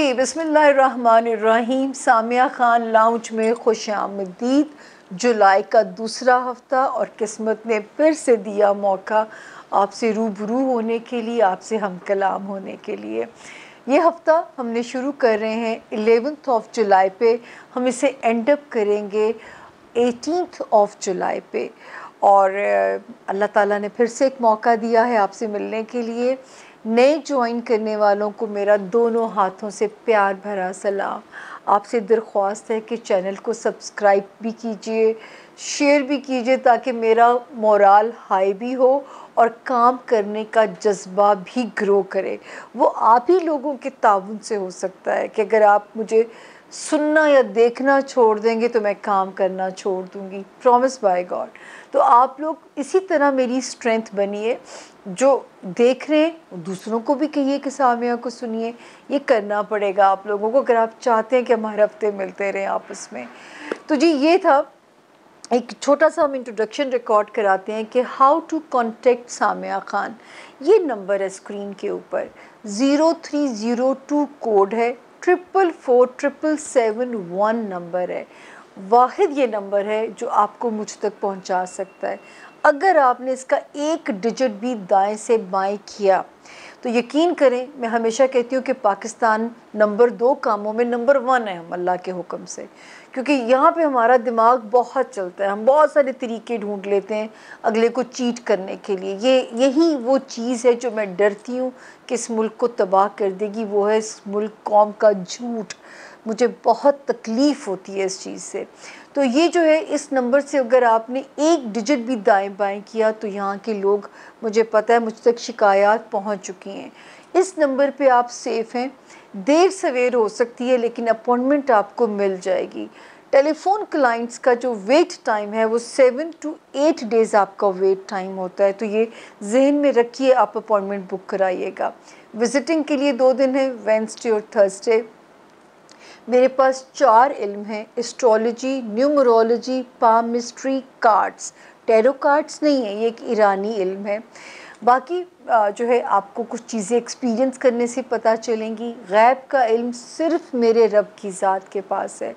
जी बिस्मिल्लाहिर्रहमानिर्रहीम। सामिया ख़ान लाउंज में खुशामदीद। जुलाई का दूसरा हफ़्ता और किस्मत ने फिर से दिया मौका आपसे रूबरू होने के लिए, आपसे हम कलाम होने के लिए। ये हफ़्ता हमने शुरू कर रहे हैं 11th ऑफ जुलाई पे, हम इसे एंड अप करेंगे 18th ऑफ जुलाई पे। और अल्लाह ताला ने फिर से एक मौका दिया है आपसे मिलने के लिए। नए ज्वाइन करने वालों को मेरा दोनों हाथों से प्यार भरा सलाम। आपसे दरख्वास्त है कि चैनल को सब्सक्राइब भी कीजिए, शेयर भी कीजिए, ताकि मेरा मोराल हाई भी हो और काम करने का जज्बा भी ग्रो करे। वो आप ही लोगों के ताउन से हो सकता है कि अगर आप मुझे सुनना या देखना छोड़ देंगे तो मैं काम करना छोड़ दूंगी, प्रॉमिस बाय गॉड। तो आप लोग इसी तरह मेरी स्ट्रेंथ बनिए। जो देख रहे हैं दूसरों को भी कहिए कि सामिया को सुनिए। ये करना पड़ेगा आप लोगों को अगर आप चाहते हैं कि हम हर हफ्ते मिलते रहें आपस में। तो जी ये था एक छोटा सा हम इंट्रोडक्शन रिकॉर्ड कराते हैं कि how to contact Samia Khan. ये नंबर है स्क्रीन के ऊपर, 0302 कोड है, 4447771 नंबर है। वाहिद ये नंबर है जो आपको मुझ तक पहुंचा सकता है। अगर आपने इसका एक डिजिट भी दाएं से बाएं किया तो यकीन करें, मैं हमेशा कहती हूँ कि पाकिस्तान नंबर 2 कामों में नंबर 1 है हम अल्लाह के हुक्म से, क्योंकि यहाँ पे हमारा दिमाग बहुत चलता है। हम बहुत सारे तरीके ढूंढ लेते हैं अगले को चीट करने के लिए। यही वो चीज़ है जो मैं डरती हूँ कि इस मुल्क को तबाह कर देगी, वो है इस मुल्क कौम का झूठ। मुझे बहुत तकलीफ़ होती है इस चीज़ से। तो ये जो है, इस नंबर से अगर आपने एक डिजिट भी दाएं बाएं किया तो यहाँ के लोग, मुझे पता है मुझ तक शिकायत पहुँच चुकी हैं। इस नंबर पे आप सेफ़ हैं। देर सवेर हो सकती है लेकिन अपॉइंटमेंट आपको मिल जाएगी। टेलीफोन क्लाइंट्स का जो वेट टाइम है वो 7 to 8 डेज़ आपका वेट टाइम होता है। तो ये जहन में रखिए, आप अपॉइंटमेंट बुक कराइएगा। विजिटिंग के लिए 2 दिन है, वेडनेसडे और थर्सडे। मेरे पास 4 इल्म हैं, astrology, numerology, palmistry, cards. Tarot cards नहीं है, ये एक ईरानी इल्म है। बाकी जो है आपको कुछ चीज़ें एक्सपीरियंस करने से पता चलेंगी। गैब का इल्म सिर्फ मेरे रब की ज़ात के पास है।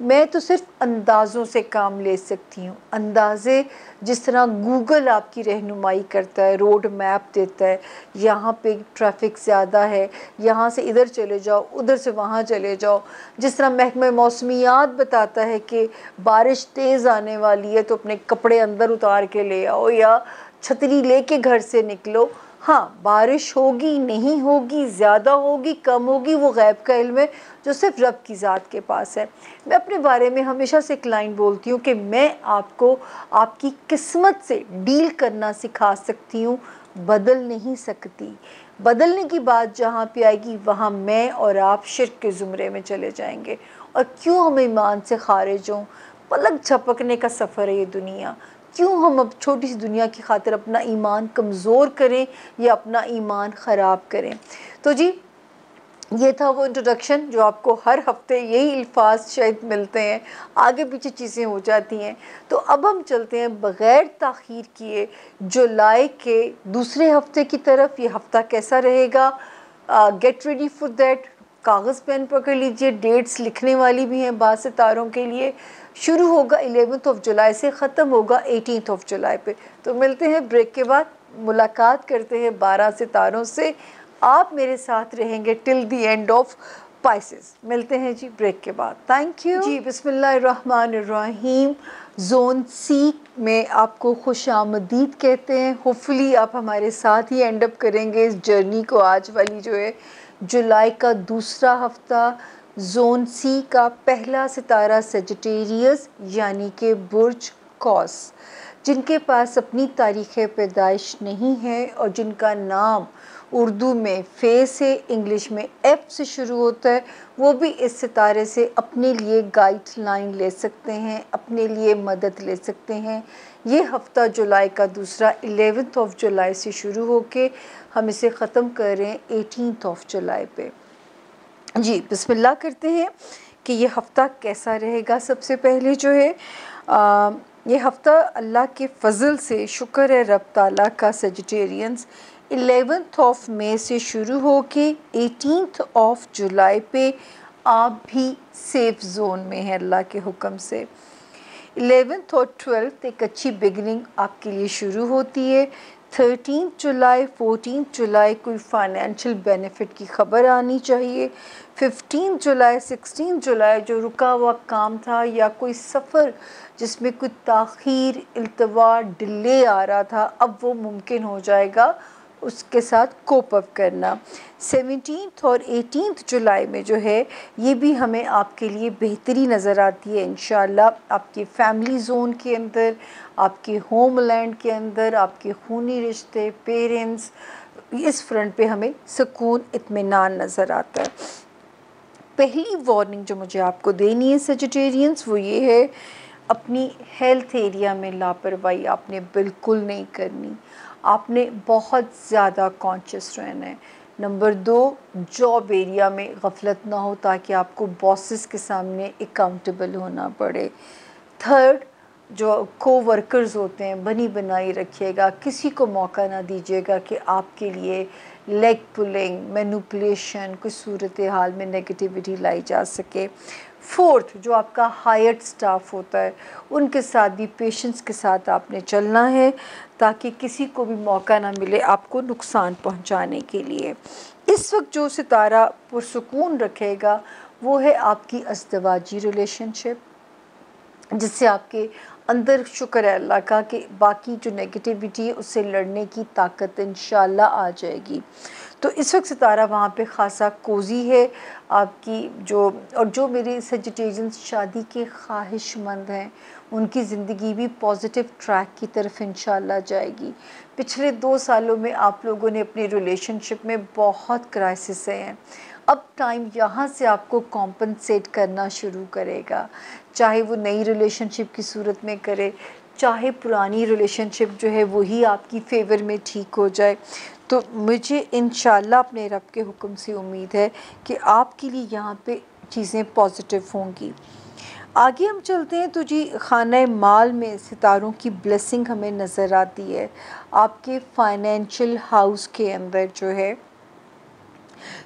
मैं तो सिर्फ अंदाज़ों से काम ले सकती हूँ। अंदाज़े जिस तरह गूगल आपकी रहनुमाई करता है, रोड मैप देता है, यहाँ पे ट्रैफिक ज़्यादा है, यहाँ से इधर चले जाओ, उधर से वहाँ चले जाओ। जिस तरह महकमा मौसमियात बताता है कि बारिश तेज़ आने वाली है तो अपने कपड़े अंदर उतार के ले आओ या छतरी लेके घर से निकलो। हाँ, बारिश होगी, नहीं होगी, ज़्यादा होगी, कम होगी, वो गैब का इल्म है जो सिर्फ रब की ज़ात के पास है। मैं अपने बारे में हमेशा से एक लाइन बोलती हूँ कि मैं आपको आपकी किस्मत से डील करना सिखा सकती हूँ, बदल नहीं सकती। बदलने की बात जहाँ पे आएगी वहाँ मैं और आप शिर्क के ज़ुमरे में चले जाएंगे। और क्यों हम ईमान से खारिज हों? पलक झपकने का सफ़र है ये दुनिया। क्यों हम अब छोटी सी दुनिया की खातिर अपना ईमान कमज़ोर करें या अपना ईमान ख़राब करें? तो जी ये था वो इंट्रोडक्शन जो आपको हर हफ्ते यही अल्फाज शायद मिलते हैं, आगे पीछे चीज़ें हो जाती हैं। तो अब हम चलते हैं बग़ैर ताख़ीर किए जुलाई के दूसरे हफ्ते की तरफ। ये हफ्ता कैसा रहेगा, गेट रेडी फॉर दैट। कागज़ पेन पकड़ लीजिए, डेट्स लिखने वाली भी हैं बाद सितारों के लिए। शुरू होगा 11th ऑफ जुलाई से, ख़त्म होगा 18th ऑफ जुलाई पे। तो मिलते हैं ब्रेक के बाद, मुलाकात करते हैं 12 सितारों से। आप मेरे साथ रहेंगे till the end of Pisces. मिलते हैं जी ब्रेक के बाद। थैंक यू जी। बिस्मिल्लाहिर्रहमानिर्रहीम। जोन सी में आपको खुश आमदीद कहते हैं। होपफुली आप हमारे साथ ही एंड अप करेंगे इस जर्नी को। आज वाली जो है जुलाई का दूसरा हफ्ता, जोन सी का पहला सितारा सेजिटेरियस यानी कि बुर्ज कौस। जिनके पास अपनी तारीख़ पैदाइश नहीं है और जिनका नाम उर्दू में फ़े से, इंग्लिश में एफ़ से शुरू होता है, वो भी इस सितारे से अपने लिए गाइडलाइन ले सकते हैं, अपने लिए मदद ले सकते हैं। ये हफ़्ता जुलाई का दूसरा 11th ऑफ जुलाई से शुरू होके हम इसे ख़त्म कर रहे हैं 18th ऑफ जुलाई पे। जी बिस्मिल्लाह करते हैं कि ये हफ़्ता कैसा रहेगा। सबसे पहले जो है ये हफ़्ता अल्लाह के फ़ज़ल से, शुक्र है रब ताला का, सेजिटेरियंस 11th ऑफ मई से शुरू होके 18th ऑफ जुलाई पे आप भी सेफ जोन में हैं अल्लाह के हुक्म से। 11th और 12th एक अच्छी बिगनिंग आपके लिए शुरू होती है। 13 जुलाई 14 जुलाई कोई फाइनेंशियल बेनिफिट की ख़बर आनी चाहिए। 15 जुलाई 16 जुलाई जो रुका हुआ काम था या कोई सफ़र जिसमें कोई ताख़ीर इल्तवा डिले आ रहा था, अब वो मुमकिन हो जाएगा उसके साथ कोप अप करना। 17 और 18 जुलाई में जो है ये भी हमें आपके लिए बेहतरी नज़र आती है इंशाअल्लाह। आपके फैमिली ज़ोन के अंदर, आपके होमलैंड के अंदर, आपके खूनी रिश्ते, पेरेंट्स, इस फ्रंट पे हमें सुकून इत्मीनान नज़र आता है। पहली वार्निंग जो मुझे आपको देनी है सजिटेरियंस वो ये है, अपनी हेल्थ एरिया में लापरवाही आपने बिल्कुल नहीं करनी। आपने बहुत ज़्यादा कॉन्शियस रहना है। नंबर 2, जॉब एरिया में गफलत ना हो ताकि आपको बॉसेस के सामने अकाउंटेबल होना पड़े। थर्ड, जो कोवर्कर्स होते हैं बनी बनाई रखिएगा, किसी को मौका ना दीजिएगा कि आपके लिए लेग पुलिंग, मैनिपुलेशन, कोई सूरत हाल में नेगेटिविटी लाई जा सके। फोर्थ, जो आपका हायर्ड स्टाफ होता है उनके साथ भी पेशेंस के साथ आपने चलना है ताकि किसी को भी मौका ना मिले आपको नुकसान पहुंचाने के लिए। इस वक्त जो सितारा पुरसुकून रखेगा वो है आपकी अज़दवाजी रिलेशनशिप, जिससे आपके अंदर शुक्र है अल्लाह का कि बाकी जो नेगेटिविटी है उससे लड़ने की ताकत इंशाअल्लाह आ जाएगी। तो इस वक्त सितारा वहाँ पे ख़ासा कोज़ी है आपकी जो मेरे सजिटेरियंस शादी के ख्वाहिशमंद हैं उनकी ज़िंदगी भी पॉजिटिव ट्रैक की तरफ इंशाअल्लाह जाएगी। पिछले 2 सालों में आप लोगों ने अपनी रिलेशनशिप में बहुत क्राइसिस हैं। अब टाइम यहाँ से आपको कॉम्पनसेट करना शुरू करेगा, चाहे वो नई रिलेशनशिप की सूरत में करे, चाहे पुरानी रिलेशनशिप जो है वही आपकी फेवर में ठीक हो जाए। तो मुझे इंशाअल्लाह अपने रब के हुक्म से उम्मीद है कि आपके लिए यहाँ पे चीज़ें पॉजिटिव होंगी। आगे हम चलते हैं तो जी खाना माल में सितारों की ब्लेसिंग हमें नज़र आती है। आपके फाइनेंशियल हाउस के अंदर जो है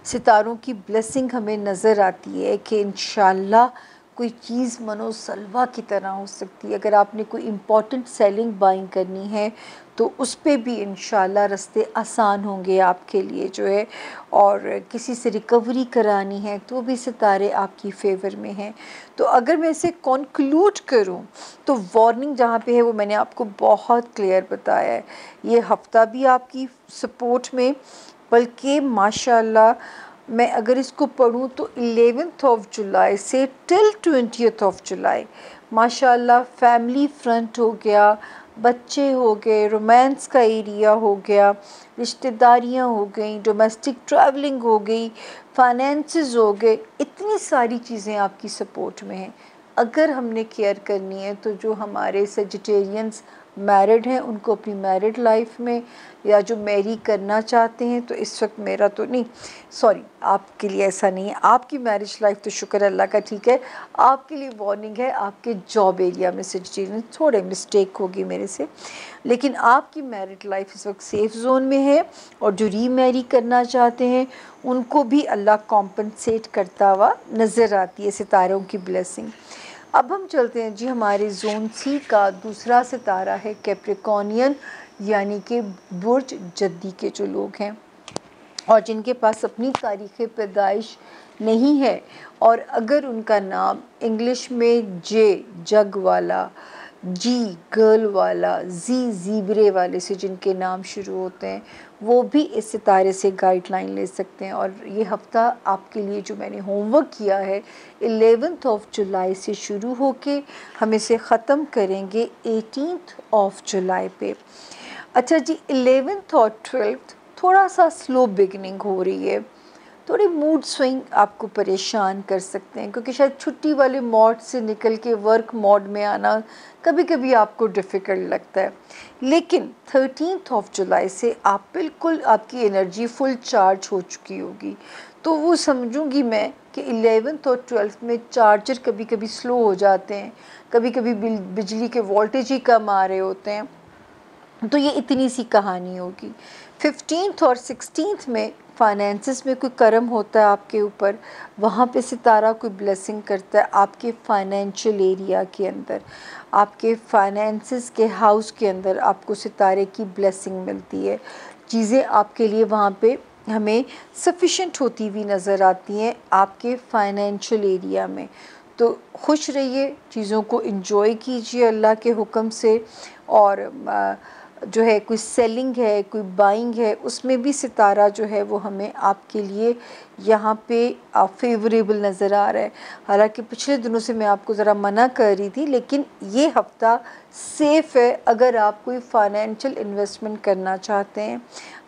सितारों की ब्लेसिंग हमें नज़र आती है कि इंशाअल्लाह कोई चीज़ मनोसलवा की तरह हो सकती है। अगर आपने कोई इम्पॉर्टेंट सेलिंग बाइंग करनी है तो उस पे भी इंशाअल्लाह रास्ते आसान होंगे आपके लिए जो है, और किसी से रिकवरी करानी है तो भी सितारे आपकी फेवर में हैं। तो अगर मैं इसे कंक्लूड करूं तो वार्निंग जहाँ पे है वो मैंने आपको बहुत क्लियर बताया है। ये हफ्ता भी आपकी सपोर्ट में, बल्कि माशाअल्लाह मैं अगर इसको पढ़ूँ तो 11th ऑफ जुलाई से टिल 20th ऑफ जुलाई माशाअल्लाह फैमिली फ्रंट हो गया, बच्चे हो गए, रोमांस का एरिया हो गया, रिश्तेदारियां हो गई, डोमेस्टिक ट्रैवलिंग हो गई, फाइनेंसेस हो गए, इतनी सारी चीज़ें आपकी सपोर्ट में हैं। अगर हमने केयर करनी है तो जो हमारे सजिटेरियंस मैरिड हैं उनको अपनी मैरिड लाइफ में, या जो मैरी करना चाहते हैं, तो इस वक्त मेरा तो नहीं, सॉरी आपके लिए ऐसा नहीं है, आपकी मैरिज लाइफ तो शुक्र अल्लाह का ठीक है। आपके लिए वार्निंग है, आपके जॉब एरिया में सजिटेरियन थोड़े मिस्टेक होगी मेरे से, लेकिन आपकी मैरिड लाइफ इस वक्त सेफ़ जोन में है। और जो रीमैरी करना चाहते हैं उनको भी अल्लाह कॉम्पनसेट करता हुआ नज़र आती है सितारों की ब्लेसिंग। अब हम चलते हैं जी हमारे जोन सी का दूसरा सितारा है कैप्रिकॉर्नियन, यानी कि बुर्ज जद्दी के जो लोग हैं और जिनके पास अपनी तारीख़ पैदाइश नहीं है, और अगर उनका नाम इंग्लिश में जे जग वाला, जी गर्ल वाला, जी ज़ीब्रे वाले से जिनके नाम शुरू होते हैं वो भी इस सितारे से गाइडलाइन ले सकते हैं। और ये हफ़्ता आपके लिए जो मैंने होमवर्क किया है 11th ऑफ जुलाई से शुरू होके हम इसे ख़त्म करेंगे 18th ऑफ जुलाई पे। अच्छा जी, 11th और 12th थोड़ा सा स्लो बिगनिंग हो रही है, थोड़ी मूड स्विंग आपको परेशान कर सकते हैं क्योंकि शायद छुट्टी वाले मोड से निकल के वर्क मोड में आना कभी कभी आपको डिफ़िकल्ट लगता है। लेकिन 13th ऑफ जुलाई से आप बिल्कुल, आपकी एनर्जी फुल चार्ज हो चुकी होगी। तो वो समझूंगी मैं कि 11th और 12th में चार्जर कभी कभी स्लो हो जाते हैं, कभी कभी बिजली के वोल्टेज ही कम आ रहे होते हैं, तो ये इतनी सी कहानी होगी। 15th और 16th में फाइनेंसिस में कोई कर्म होता है आपके ऊपर, वहाँ पे सितारा कोई ब्लेसिंग करता है आपके फाइनेंशियल एरिया के अंदर, आपके फाइनेंसिस के हाउस के अंदर आपको सितारे की ब्लेसिंग मिलती है। चीज़ें आपके लिए वहाँ पे हमें सफिशेंट होती हुई नज़र आती हैं आपके फाइनेंशियल एरिया में। तो खुश रहिए, चीज़ों को एंजॉय कीजिए अल्लाह के हुक्म से। और जो है कोई सेलिंग है, कोई बाइंग है, उसमें भी सितारा जो है वो हमें आपके लिए यहाँ पे फेवरेबल नज़र आ रहा है। हालांकि पिछले दिनों से मैं आपको ज़रा मना कर रही थी, लेकिन ये हफ़्ता सेफ़ है अगर आप कोई फाइनेंशियल इन्वेस्टमेंट करना चाहते हैं।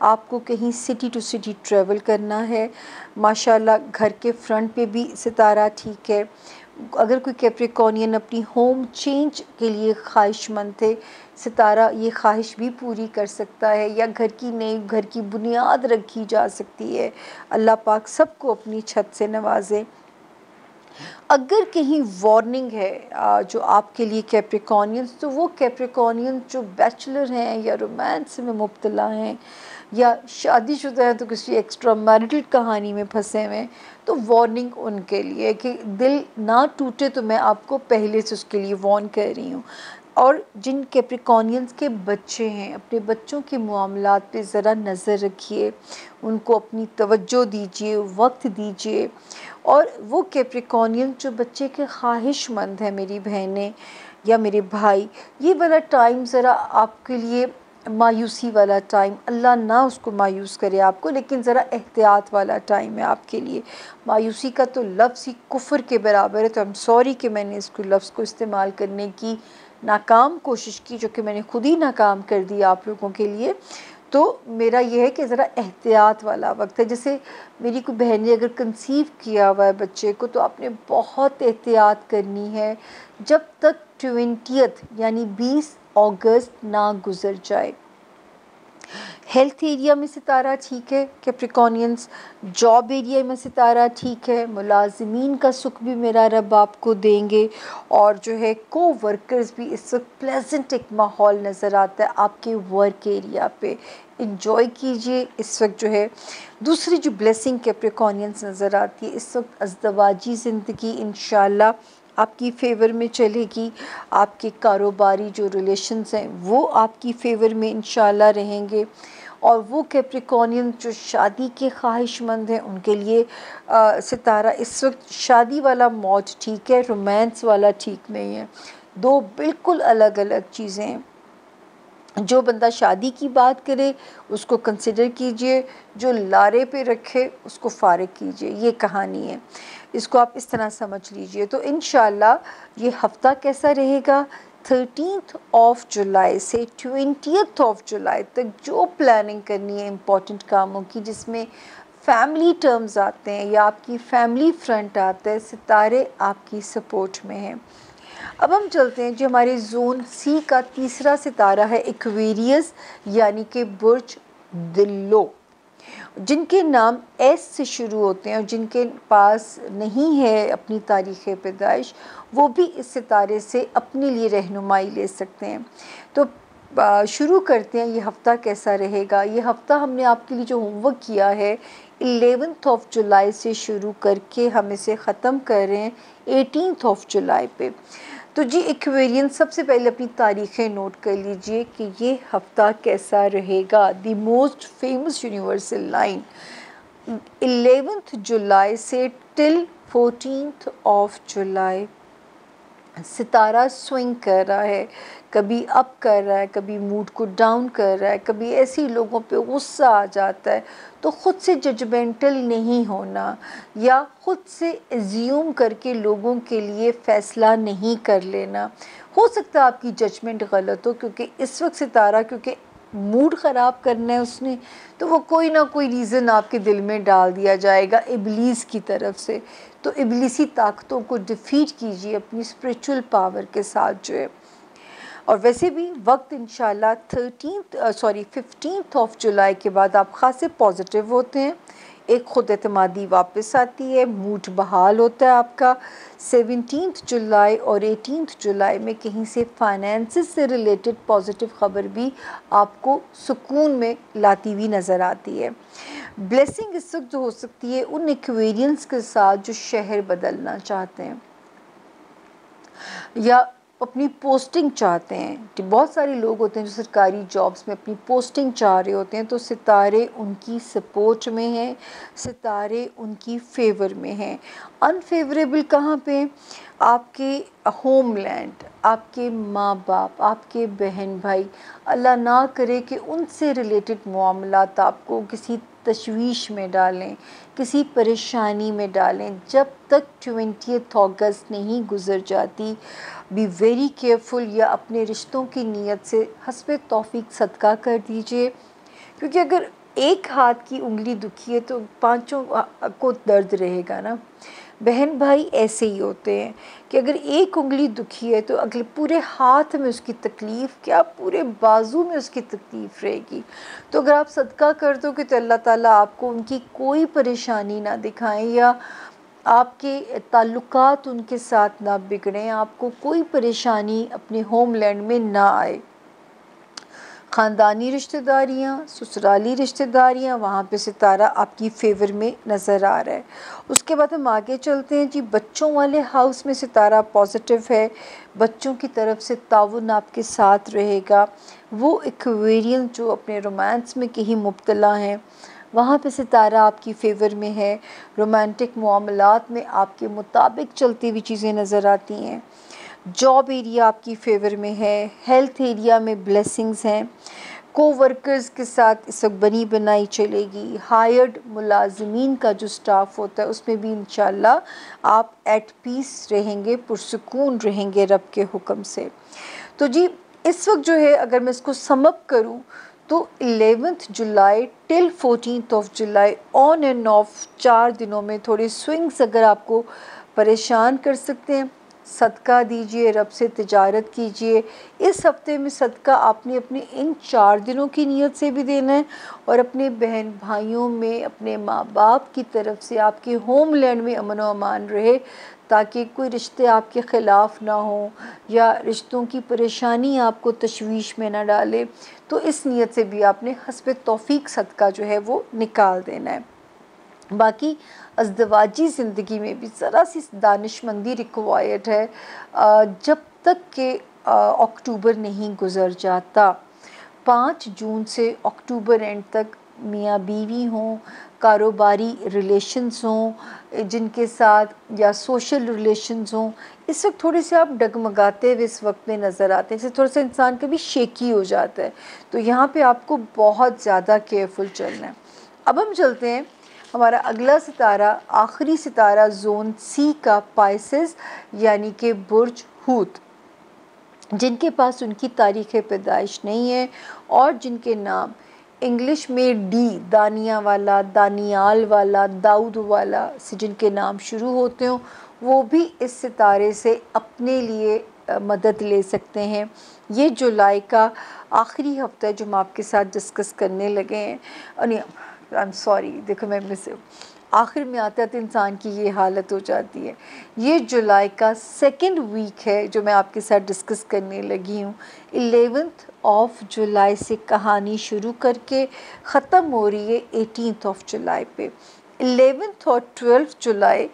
आपको कहीं सिटी टू सिटी ट्रैवल करना है, माशाल्लाह घर के फ्रंट पे भी सितारा ठीक है। अगर कोई कैप्रिकॉर्नियन अपनी होम चेंज के लिए ख्वाहिशमंद थे, सितारा ये ख्वाहिश भी पूरी कर सकता है, या घर की नई घर की बुनियाद रखी जा सकती है। अल्लाह पाक सबको अपनी छत से नवाजे। अगर कहीं वार्निंग है जो आपके लिए कैप्रिकॉर्नियंस, तो वो कैप्रिकॉर्नियन जो बैचलर हैं या रोमांस में मुब्तला हैं या शादीशुदा हैं तो किसी एक्स्ट्रा मैरिटल कहानी में फंसे हुए हैं, तो वार्निंग उनके लिए कि दिल ना टूटे। तो मैं आपको पहले से उसके लिए वार्न कर रही हूँ। और जिन कैप्रिकॉर्नियंस के बच्चे हैं, अपने बच्चों के मामलात पे ज़रा नज़र रखिए, उनको अपनी तवज्जो दीजिए, वक्त दीजिए। और वो कैप्रिकॉर्नियन जो बच्चे के ख्वाहिशमंद हैं, मेरी बहनें या मेरे भाई, ये वाला टाइम ज़रा आपके लिए मायूसी वाला टाइम, अल्लाह ना उसको मायूस करे आपको, लेकिन ज़रा एहतियात वाला टाइम है आपके लिए। मायूसी का तो लफ्ज़ ही कुफ्र के बराबर है, तो आई एम सॉरी कि मैंने इसको लफ्ज़ को इस्तेमाल करने की नाकाम कोशिश की, जो कि मैंने खुद ही नाकाम कर दी आप लोगों के लिए। तो मेरा ये है कि ज़रा एहतियात वाला वक्त है। जैसे मेरी कोई बहन ने अगर कंसीव किया हुआ है बच्चे को, तो आपने बहुत एहतियात करनी है जब तक 20th यानी 20 अगस्त ना गुजर जाए। हेल्थ एरिया में सितारा ठीक है कैप्रिकॉर्नियंस, जॉब एरिया में सितारा ठीक है, मुलाजिमीन का सुख भी मेरा रब आपको देंगे, और जो है को वर्कर्स भी इस वक्त प्लेजेंट एक माहौल नज़र आता है आपके वर्क एरिया पे। इंजॉय कीजिए इस वक्त जो है। दूसरी जो ब्लेसिंग कैप्रिकॉर्नियंस नज़र आती है इस वक्त, अज़दवाजी ज़िंदगी इंशाल्लाह आपकी फ़ेवर में चलेगी। आपके कारोबारी जो रिलेशंस हैं वो आपकी फ़ेवर में इंशाल्लाह रहेंगे। और वो कैप्रिकॉर्नियन जो शादी के ख्वाहिशमंद हैं उनके लिए सितारा इस वक्त शादी वाला मौज ठीक है, रोमांस वाला ठीक नहीं है। दो बिल्कुल अलग अलग चीज़ें हैं। जो बंदा शादी की बात करे उसको कंसिडर कीजिए, जो लारे पे रखे उसको फारिग कीजिए, ये कहानी है। इसको आप इस तरह समझ लीजिए। तो इंशाल्लाह ये हफ़्ता कैसा रहेगा, 13th ऑफ जुलाई से 20th ऑफ जुलाई तक जो प्लानिंग करनी है इम्पॉर्टेंट कामों की, जिसमें फैमिली टर्म्स आते हैं या आपकी फैमिली फ्रंट आता है, सितारे आपकी सपोर्ट में हैं। अब हम चलते हैं जो हमारे जोन सी का तीसरा सितारा है एक्वेरियस, यानी कि बुर्ज दिल्लो। जिनके नाम एस से शुरू होते हैं और जिनके पास नहीं है अपनी तारीख़ पैदाइश, वो भी इस सितारे से अपने लिए रहनुमाई ले सकते हैं। तो शुरू करते हैं ये हफ़्ता कैसा रहेगा। ये हफ़्ता हमने आपके लिए जो होमवर्क किया है 11th ऑफ जुलाई से शुरू करके हम इसे ख़त्म कर रहे हैं 18th ऑफ जुलाई पे। तो जी एक्वेरियन, सबसे पहले अपनी तारीखें नोट कर लीजिए कि ये हफ़्ता कैसा रहेगा। The most famous universal line 11th जुलाई से till 14th of July Sitara swing कर रहा है, कभी अप कर रहा है, कभी मूड को डाउन कर रहा है, कभी ऐसे लोगों पे गुस्सा आ जाता है। तो ख़ुद से जजमेंटल नहीं होना या ख़ुद से एज्यूम करके लोगों के लिए फ़ैसला नहीं कर लेना। हो सकता है आपकी जजमेंट गलत हो, क्योंकि इस वक्त सितारा क्योंकि मूड ख़राब करना है उसने, तो वो कोई ना कोई रीज़न आपके दिल में डाल दिया जाएगा इब्लीस की तरफ से। तो इब्लीसी ताकतों को डिफीट कीजिए अपनी स्पिरिचुअल पावर के साथ जो है। और वैसे भी वक्त इंशाल्लाह 15th ऑफ जुलाई के बाद आप खासे पॉजिटिव होते हैं। एक ख़ुद एतमादी वापस आती है, मूड बहाल होता है आपका। 17 जुलाई और 18 जुलाई में कहीं से फाइनेंस से रिलेटेड पॉजिटिव ख़बर भी आपको सुकून में लाती हुई नज़र आती है। ब्लेसिंग इस वक्त जो हो सकती है उन एक्वेरियंस के साथ जो शहर बदलना चाहते हैं या अपनी पोस्टिंग चाहते हैं। बहुत सारे लोग होते हैं जो सरकारी जॉब्स में अपनी पोस्टिंग चाह रहे होते हैं, तो सितारे उनकी सपोर्ट में हैं, सितारे उनकी फेवर में हैं। अनफेवरेबल कहाँ पे? आपके होमलैंड, आपके माँ बाप, आपके बहन भाई, अल्लाह ना करे कि उनसे रिलेटेड मामलात आपको किसी तशवीश में डालें, किसी परेशानी में डालें। जब तक 20 अगस्त नहीं गुज़र जाती, बी वेरी केयरफुल, या अपने रिश्तों की नीयत से हस्बे तौफीक सदका कर दीजिए, क्योंकि अगर एक हाथ की उंगली दुखी है तो पांचों को दर्द रहेगा ना। बहन भाई ऐसे ही होते हैं कि अगर एक उंगली दुखी है तो अगले पूरे हाथ में उसकी तकलीफ़, क्या पूरे बाजू में उसकी तकलीफ़ रहेगी। तो अगर आप सदका कर दो कि तो अल्लाह ताला आपको उनकी कोई परेशानी ना दिखाएं, या आपके ताल्लुकात उनके साथ ना बिगड़ें, आपको कोई परेशानी अपने होमलैंड में ना आए। ख़ानदानी रिश्तेदारियाँ, ससुराली रिश्तेदारियाँ, वहाँ पे सितारा आपकी फेवर में नज़र आ रहा है। उसके बाद हम आगे चलते हैं जी। बच्चों वाले हाउस में सितारा पॉजिटिव है, बच्चों की तरफ से ताउन आपके साथ रहेगा। वो एक्वेरियन जो अपने रोमांस में कहीं मुब्तला हैं, वहाँ पे सितारा आपकी फेवर में है। रोमांटिक मामलात में आपके मुताबिक चलती हुई चीज़ें नज़र आती हैं। जॉब एरिया आपकी फेवर में है, हेल्थ एरिया में ब्लेसिंग्स हैं, कोवर्कर्स के साथ इस वक्त बनी बनाई चलेगी। हायर्ड मुलाजिमीन का जो स्टाफ होता है उसमें भी इंशाल्लाह आप एट पीस रहेंगे, पुरसुकून रहेंगे रब के हुक्म से। तो जी इस वक्त जो है, अगर मैं इसको समअप करूं तो 11 जुलाई टिल 14 जुलाई ऑन एंड ऑफ 4 दिनों में थोड़े स्विंग्स अगर आपको परेशान कर सकते हैं, सदका दीजिए, रब से तिजारत कीजिए। इस हफ्ते में सदका आपने अपने इन 4 दिनों की नीयत से भी देना है, और अपने बहन भाइयों में, अपने माँ बाप की तरफ से आपके होमलैंड में अमन व अमान रहे, ताकि कोई रिश्ते आपके ख़िलाफ़ ना हो या रिश्तों की परेशानी आपको तशवीश में ना डाले। तो इस नीयत से भी आपने हस्बे तौफीक सदका जो है वो निकाल देना है। बाकी अज़दवाजी ज़िंदगी में भी ज़रा सी दानिशमंदी रिक्वायर्ड है। जब तक कि अक्टूबर नहीं गुज़र जाता, 5 जून से अक्टूबर एंड तक मियाँ बीवी हों, कारोबारी रिलेशंस हों जिनके साथ, या सोशल रिलेशंस हों, इस वक्त थोड़े से आप डगमगाते हुए इस वक्त में नज़र आते हैं, जैसे थोड़ा सा इंसान कभी शेकी हो जाता है। तो यहाँ पे आपको बहुत ज़्यादा केयरफुल चलना है। अब हम चलते हैं हमारा अगला सितारा, आखिरी सितारा जोन सी का, पाइसेस यानी कि बुर्ज हूत, जिनके पास उनकी तारीख़ पैदाइश नहीं है और जिनके नाम इंग्लिश में डी, दानिया वाला, दानियाल वाला, दाऊद वाला से जिनके नाम शुरू होते हो, वो भी इस सितारे से अपने लिए मदद ले सकते हैं। ये जुलाई का आखिरी हफ्ता है जो हम आपके साथ डिस्कस करने लगे हैं। और आई एम सॉरी, देखो मैं मिस आखिर में आता है तो इंसान की ये हालत हो जाती है। ये जुलाई का 2nd वीक है जो मैं आपके साथ डिस्कस करने लगी हूँ। 11 जुलाई से कहानी शुरू करके ख़त्म हो रही है 18 जुलाई पे। 11 और 12 जुलाई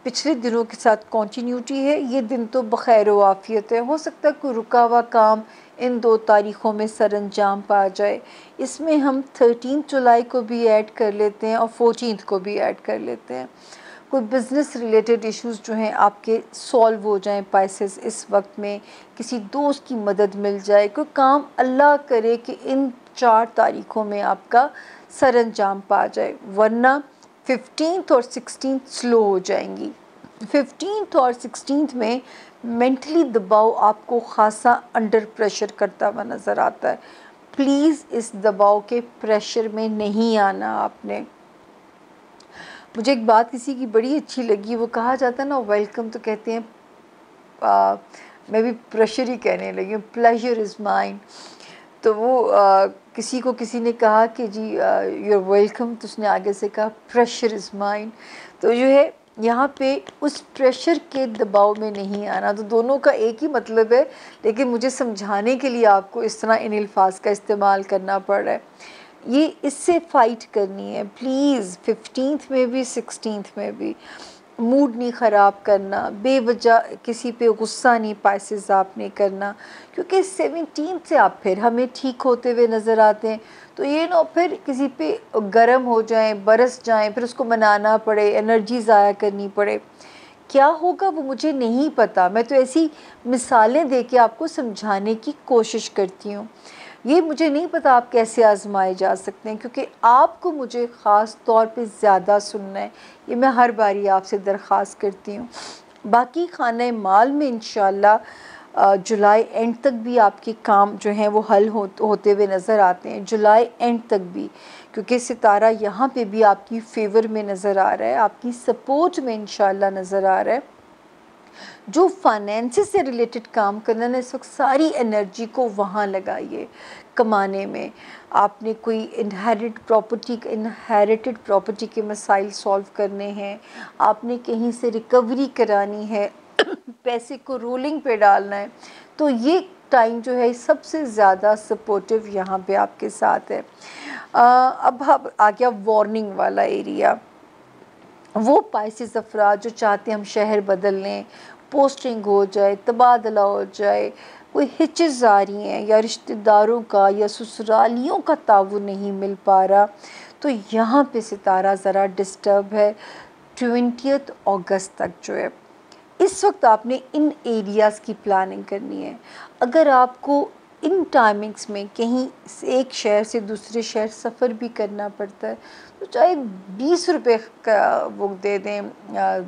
पिछले दिनों के साथ कंटिन्यूटी है। ये दिन तो बखैर व आफियत है, हो सकता है कोई रुका हुआ काम इन 2 तारीख़ों में सरअंजाम पा जाए। इसमें हम 13 जुलाई को भी ऐड कर लेते हैं और 14 को भी ऐड कर लेते हैं। कोई बिज़नेस रिलेटेड इश्यूज़ जो हैं आपके सॉल्व हो जाएं पाइसेस इस वक्त में, किसी दोस्त की मदद मिल जाए, कोई काम अल्लाह करे कि इन 4 तारीख़ों में आपका सरअंजाम पा जाए, वरना 15 और 16 स्लो हो जाएंगी। 15 और 16 में मेंटली दबाव आपको ख़ासा अंडर प्रेशर करता हुआ नज़र आता है। प्लीज़ इस दबाव के प्रेशर में नहीं आना आपने। मुझे एक बात किसी की बड़ी अच्छी लगी, वो कहा जाता है ना वेलकम, तो कहते हैं मैं भी प्रेशर ही कहने लगी हूँ, प्लेजर इज़ माइन। तो वो किसी को किसी ने कहा कि जी यू आर वेलकम, तो उसने आगे से कहा प्रेशर इज़ माइन। तो जो है यहाँ पे उस प्रेशर के दबाव में नहीं आना। तो दोनों का एक ही मतलब है, लेकिन मुझे समझाने के लिए आपको इस तरह इन अल्फाज का इस्तेमाल करना पड़ रहा है। ये इससे फ़ाइट करनी है प्लीज़। 15th में भी 16th में भी मूड नहीं ख़राब करना, बेवजह किसी पे गुस्सा नहीं पाइसेस आपने करना, क्योंकि 17 से आप फिर हमें ठीक होते हुए नज़र आते हैं। तो ये ना फिर किसी पे गर्म हो जाएं, बरस जाएं, फिर उसको मनाना पड़े, एनर्जी ज़ाया करनी पड़े। क्या होगा वो मुझे नहीं पता, मैं तो ऐसी मिसालें दे के आपको समझाने की कोशिश करती हूँ। ये मुझे नहीं पता आप कैसे आजमाए जा सकते हैं, क्योंकि आपको मुझे ख़ास तौर पे ज़्यादा सुनना है, ये मैं हर बारी आपसे दरख्वास्त करती हूँ। बाकी खाने माल में इंशाल्लाह जुलाई एंड तक भी आपके काम जो हैं वो हल होते हुए नज़र आते हैं, जुलाई एंड तक भी, क्योंकि सितारा यहाँ पे भी आपकी फ़ेवर में नज़र आ रहा है, आपकी सपोर्ट में इंशाल्लाह नज़र आ रहा है। जो फाइनेंस से रिलेटेड काम करना है, इस वक्त सारी एनर्जी को वहाँ लगाइए कमाने में। आपने कोई इनहेरिटेड प्रॉपर्टी के मसाइल सॉल्व करने हैं, आपने कहीं से रिकवरी करानी है, पैसे को रोलिंग पे डालना है, तो ये टाइम जो है सबसे ज़्यादा सपोर्टिव यहाँ पे आपके साथ है। अब आ गया वार्निंग वाला एरिया। वो पाइसेस अफराद जो चाहते हैं हम शहर बदल लें, पोस्टिंग हो जाए, तबादला हो जाए, कोई हिचेस आ रही हैं या रिश्तेदारों का या ससुरालियों का ताउन नहीं मिल पा रहा, तो यहाँ पे सितारा ज़रा डिस्टर्ब है 20 अगस्त तक जो है। इस वक्त आपने इन एरियाज़ की प्लानिंग करनी है। अगर आपको इन टाइमिंग्स में कहीं से एक शहर से दूसरे शहर सफ़र भी करना पड़ता है, तो चाहे 20 रुपये का वो दे दें,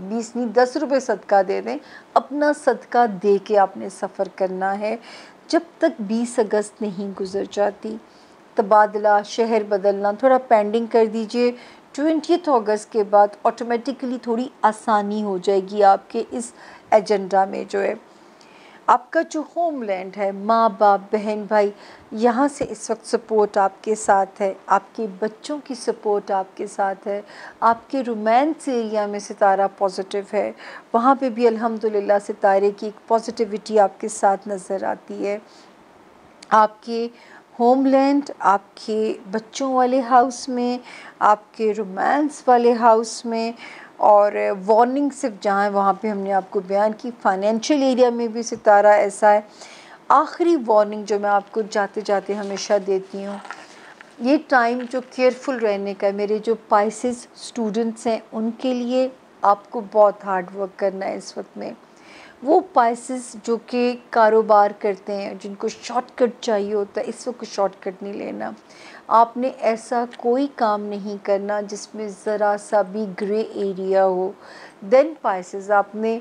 20 नहीं 10 रुपये सदका दे दें, अपना सदका दे के आपने सफ़र करना है जब तक 20 अगस्त नहीं गुजर जाती। तबादला, शहर बदलना थोड़ा पेंडिंग कर दीजिए। 20 अगस्त के बाद ऑटोमेटिकली थोड़ी आसानी हो जाएगी आपके इस एजेंडा में जो है। आपका जो होमलैंड है, माँ बाप बहन भाई, यहाँ से इस वक्त सपोर्ट आपके साथ है, आपके बच्चों की सपोर्ट आपके साथ है, आपके रोमांस एरिया में सितारा पॉजिटिव है, वहाँ पे भी अल्हम्दुलिल्लाह सितारे की एक पॉजिटिविटी आपके साथ नज़र आती है। आपके होमलैंड, आपके बच्चों वाले हाउस में, आपके रोमांस वाले हाउस में, और वार्निंग सिर्फ जहाँ है वहाँ पे हमने आपको बयान की। फाइनेंशियल एरिया में भी सितारा ऐसा है। आखिरी वार्निंग जो मैं आपको जाते जाते हमेशा देती हूँ, ये टाइम जो केयरफुल रहने का है, मेरे जो पाइसेस स्टूडेंट्स हैं उनके लिए आपको बहुत हार्ड वर्क करना है इस वक्त में। वो पाइसेस जो कि कारोबार करते हैं, जिनको शॉर्टकट चाहिए होता है, इस वक्त शॉर्टकट नहीं लेना। आपने ऐसा कोई काम नहीं करना जिसमें ज़रा सा भी ग्रे एरिया हो। देन पाइसेस आपने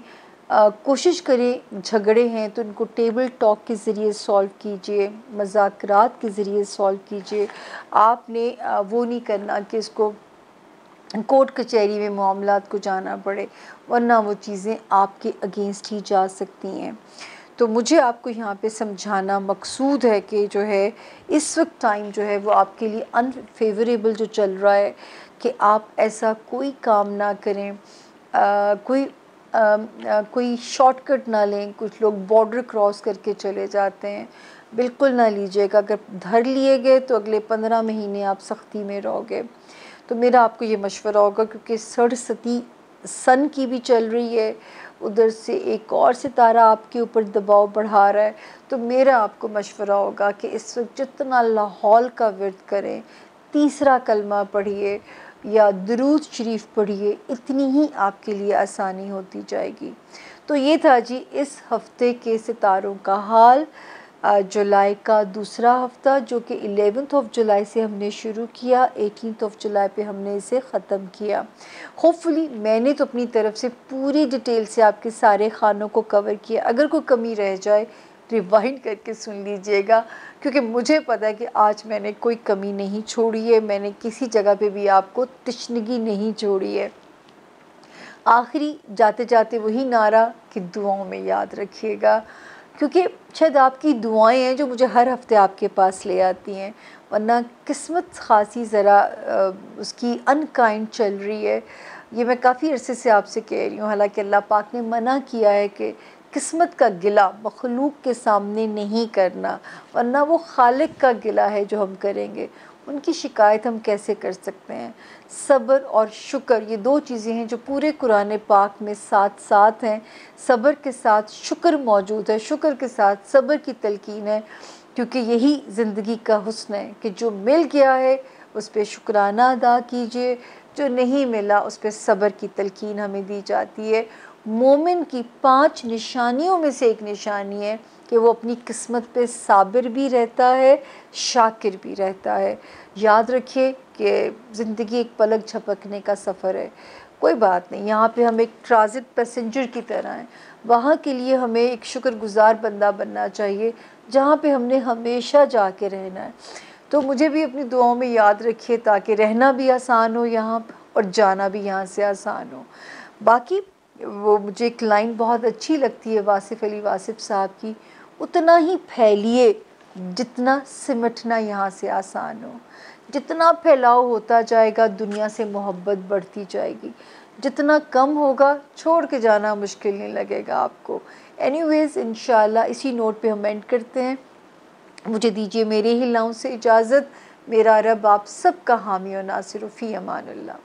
कोशिश करें, झगड़े हैं तो उनको टेबल टॉक के ज़रिए सॉल्व कीजिए, मज़ाकरात के ज़रिए सॉल्व कीजिए। आपने वो नहीं करना कि इसको कोर्ट कचहरी में मामलात को जाना पड़े, वरना वो चीज़ें आपके अगेंस्ट ही जा सकती हैं। तो मुझे आपको यहाँ पे समझाना मकसूद है कि जो है इस वक्त टाइम जो है वो आपके लिए अनफेवरेबल जो चल रहा है, कि आप ऐसा कोई काम ना करें, कोई शॉर्टकट ना लें। कुछ लोग बॉर्डर क्रॉस करके चले जाते हैं, बिल्कुल ना लीजिएगा। अगर धर लिए गए तो अगले 15 महीने आप सख्ती में रहोगे। तो मेरा आपको ये मशवरा होगा, क्योंकि सरस्वती सन की भी चल रही है, उधर से एक और सितारा आपके ऊपर दबाव बढ़ा रहा है, तो मेरा आपको मशवरा होगा कि इस वक्त जितना लाहौल का विर्द करें, तीसरा कलमा पढ़िए या दुरूद शरीफ पढ़िए, इतनी ही आपके लिए आसानी होती जाएगी। तो ये था जी इस हफ्ते के सितारों का हाल। जुलाई का दूसरा हफ्ता, जो कि 11 जुलाई से हमने शुरू किया, 18 जुलाई पे हमने इसे ख़त्म किया। होपफुली मैंने तो अपनी तरफ से पूरी डिटेल से आपके सारे खानों को कवर किया। अगर कोई कमी रह जाए रिवाइंड करके सुन लीजिएगा, क्योंकि मुझे पता है कि आज मैंने कोई कमी नहीं छोड़ी है, मैंने किसी जगह पे भी आपको तशनगी नहीं छोड़ी है। आखिरी जाते जाते वही नारा कि दुआओं में याद रखिएगा, क्योंकि शायद आपकी दुआएं हैं जो मुझे हर हफ्ते आपके पास ले आती हैं, वरना किस्मत खासी ज़रा उसकी अनकाइंड चल रही है। ये मैं काफ़ी अरसे से आपसे कह रही हूँ, हालांकि अल्लाह पाक ने मना किया है कि किस्मत का गिला मखलूक के सामने नहीं करना, वरना वो खालिक का गिला है जो हम करेंगे। उनकी शिकायत हम कैसे कर सकते हैं। सब्र और शुक्र ये दो चीज़ें हैं जो पूरे कुरान पाक में साथ साथ हैं। सब्र के साथ शुक्र मौजूद है, शुक्र के साथ सब्र की तलकीन है, क्योंकि यही ज़िंदगी का हुस्न है कि जो मिल गया है उस पर शुक्राना अदा कीजिए, जो नहीं मिला उस पर सब्र की तलकीन हमें दी जाती है। मोमिन की 5 निशानियों में से एक निशानी है कि वो अपनी किस्मत पे साबिर भी रहता है, शाकिर भी रहता है। याद रखिए कि ज़िंदगी एक पलक झपकने का सफ़र है। कोई बात नहीं, यहाँ पे हम एक ट्रांजिट पैसेंजर की तरह हैं। वहाँ के लिए हमें एक शुक्रगुज़ार बंदा बनना चाहिए जहाँ पे हमने हमेशा जाके रहना है। तो मुझे भी अपनी दुआओं में याद रखिए ताकि रहना भी आसान हो यहाँ और जाना भी यहाँ से आसान हो। बाकी वो मुझे एक लाइन बहुत अच्छी लगती है वासिफ़ अली वासिफ़ साहब की, उतना ही फैलिए जितना सिमटना यहाँ से आसान हो। जितना फैलाव होता जाएगा दुनिया से मोहब्बत बढ़ती जाएगी, जितना कम होगा छोड़ के जाना मुश्किल नहीं लगेगा आपको। एनीवेज़ इंशाल्लाह इसी नोट पे हम एंड करते हैं। मुझे दीजिए मेरे ही लफ्ज़ों से इजाज़त। मेरा रब आप सबका हामी और नासिर फ़ी अमानिल्लाह।